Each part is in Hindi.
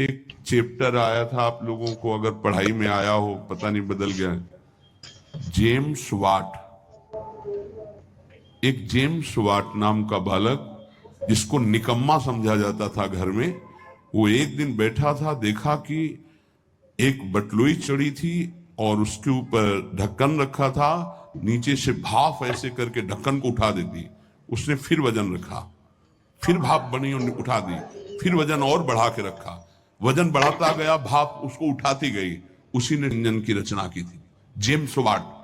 एक चैप्टर आया था, आप लोगों को अगर पढ़ाई में आया हो, पता नहीं बदल गया, जेम्स वाट। एक जेम्स वाट नाम का बालक, जिसको निकम्मा समझा जाता था घर में, वो एक दिन बैठा था, देखा कि एक बटलुई चढ़ी थी और उसके ऊपर ढक्कन रखा था, नीचे से भाप ऐसे करके ढक्कन को उठा देती। उसने फिर वजन रखा, फिर भाप बनी और उठा दी, फिर वजन और बढ़ा के रखा, वजन बढ़ाता गया, भाप उसको उठाती गई। उसी ने इंजन की रचना की थी, जेम्स वाट।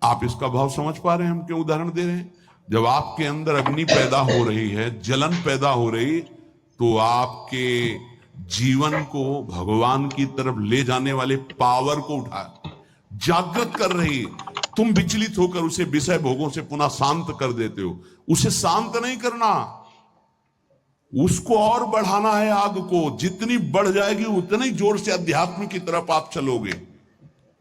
आप इसका भाव समझ पा रहे हैं हम क्यों उदाहरण दे रहे हैं? जब आपके अंदर अग्नि पैदा हो रही है, जलन पैदा हो रही, तो आपके जीवन को भगवान की तरफ ले जाने वाले पावर को उठा जागृत कर रही। तुम विचलित होकर उसे विषय भोगों से पुनः शांत कर देते हो। उसे शांत नहीं करना, उसको और बढ़ाना है। आग को जितनी बढ़ जाएगी उतनी जोर से अध्यात्म की तरफ आप चलोगे।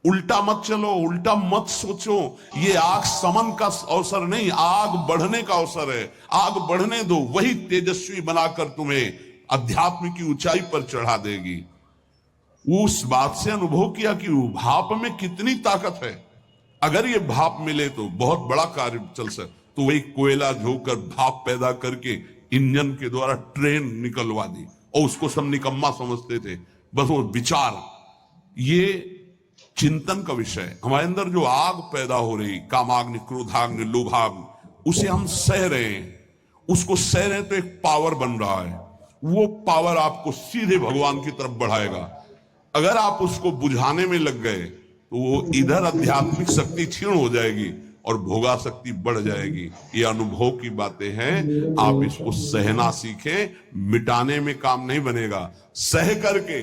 उल्टा मत चलो, उल्टा मत सोचो। ये आग समन का अवसर नहीं, आग बढ़ने का अवसर है। आग बढ़ने दो, वही तेजस्वी बनाकर तुम्हें अध्यात्म की ऊंचाई पर चढ़ा देगी। उस बात से अनुभव किया कि भाप में कितनी ताकत है। अगर ये भाप मिले तो बहुत बड़ा कार्य चल सकता। तो वही कोयला झोंकर भाप पैदा करके इंजन के द्वारा ट्रेन निकलवा दी, और उसको सब निकम्मा समझते थे। बस वो विचार, ये चिंतन का विषय। हमारे अंदर जो आग पैदा हो रही, कामाग्नि, क्रोधाग्नि, लोभाग्नि, उसे हम सह रहे हैं। उसको सह रहे हैं तो एक पावर बन रहा है। वो पावर आपको सीधे भगवान की तरफ बढ़ाएगा। अगर आप उसको बुझाने में लग गए तो वो इधर आध्यात्मिक शक्ति क्षीण हो जाएगी और भोगा शक्ति बढ़ जाएगी। ये अनुभव की बातें हैं। आप इसको सहना सीखें, मिटाने में काम नहीं बनेगा। सह करके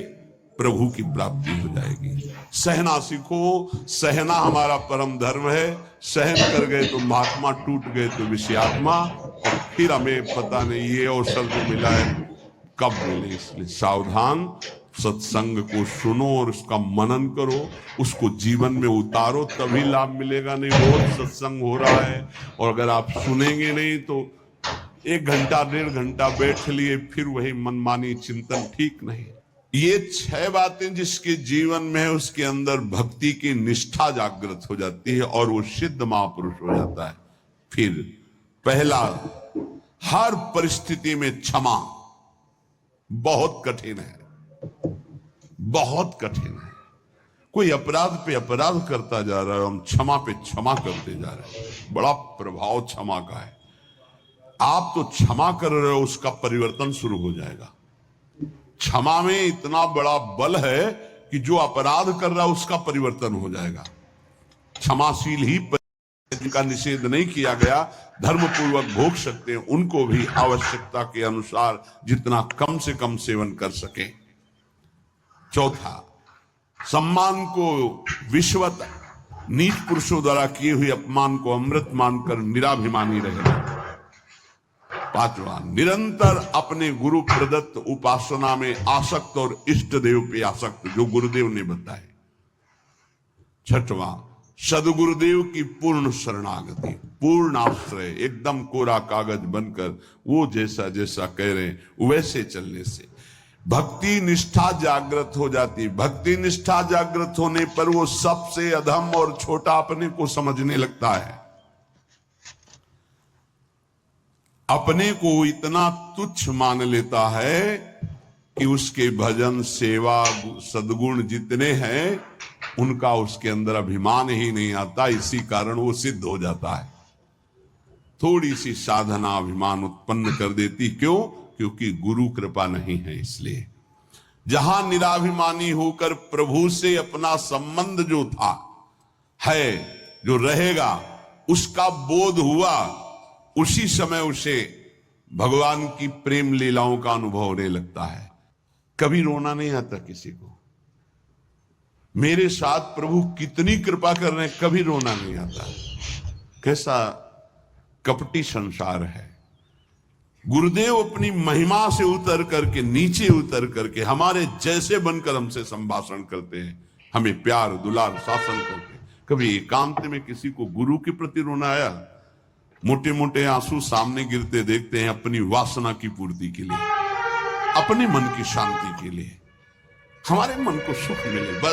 प्रभु की प्राप्ति हो जाएगी। सहना सीखो, सहना हमारा परम धर्म है। सहन कर गए तो महात्मा, टूट गए तो विषयात्मा। और फिर हमें पता नहीं ये अवसर जो मिला है कब मिले, इसलिए सावधान। सत्संग को सुनो और उसका मनन करो, उसको जीवन में उतारो, तभी लाभ मिलेगा। नहीं रोज सत्संग हो रहा है और अगर आप सुनेंगे नहीं तो 1 घंटा 1.5 घंटा बैठ लिए, फिर वही मनमानी चिंतन ठीक नहीं। ये 6 बातें जिसके जीवन में है, उसके अंदर भक्ति की निष्ठा जागृत हो जाती है और वो सिद्ध महापुरुष हो जाता है। फिर पहला, हर परिस्थिति में क्षमा। बहुत कठिन है, बहुत कठिन है। कोई अपराध पे अपराध करता जा रहा है, हम क्षमा पे क्षमा करते जा रहे हैं। बड़ा प्रभाव क्षमा का है। आप तो क्षमा कर रहे हो, उसका परिवर्तन शुरू हो जाएगा। क्षमा में इतना बड़ा बल है कि जो अपराध कर रहा है उसका परिवर्तन हो जाएगा। क्षमाशील ही का निषेध नहीं किया गया, धर्मपूर्वक भोग सकते हैं, उनको भी आवश्यकता के अनुसार जितना कम से कम सेवन कर सके। चौथा, सम्मान को विश्वत, नीच पुरुषों द्वारा किए हुए अपमान को अमृत मानकर निराभिमानी रहना। पांचवा, निरंतर अपने गुरु प्रदत्त उपासना में आसक्त और इष्ट देव पे आसक्त, जो गुरुदेव ने बताए। छठवां, सदगुरुदेव की पूर्ण शरणागति, पूर्ण आश्रय, एकदम कोरा कागज बनकर वो जैसा जैसा कह रहे हैं वैसे चलने से भक्ति निष्ठा जागृत हो जाती। भक्ति निष्ठा जागृत होने पर वो सबसे अधम और छोटा अपने को समझने लगता है। अपने को इतना तुच्छ मान लेता है कि उसके भजन, सेवा, सद्गुण जितने हैं उनका उसके अंदर अभिमान ही नहीं आता। इसी कारण वो सिद्ध हो जाता है। थोड़ी सी साधना अभिमान उत्पन्न कर देती। क्यों? क्योंकि गुरु कृपा नहीं है। इसलिए जहां निराभिमानी होकर प्रभु से अपना संबंध जो था है, जो रहेगा, उसका बोध हुआ, उसी समय उसे भगवान की प्रेम लीलाओं का अनुभव होने लगता है। कभी रोना नहीं आता किसी को। मेरे साथ प्रभु कितनी कृपा कर रहे हैं, कभी रोना नहीं आता। कैसा कपटी संसार है। गुरुदेव अपनी महिमा से उतर करके, नीचे उतर करके हमारे जैसे बनकर हमसे संभाषण करते हैं, हमें प्यार, दुलार, शासन करते हैं। कभी एकांत में किसी को गुरु के प्रति रोना आया? मोटे मोटे आंसू सामने गिरते देखते हैं अपनी वासना की पूर्ति के लिए। अपने मन की शांति के लिए, हमारे मन को सुख मिले, बस।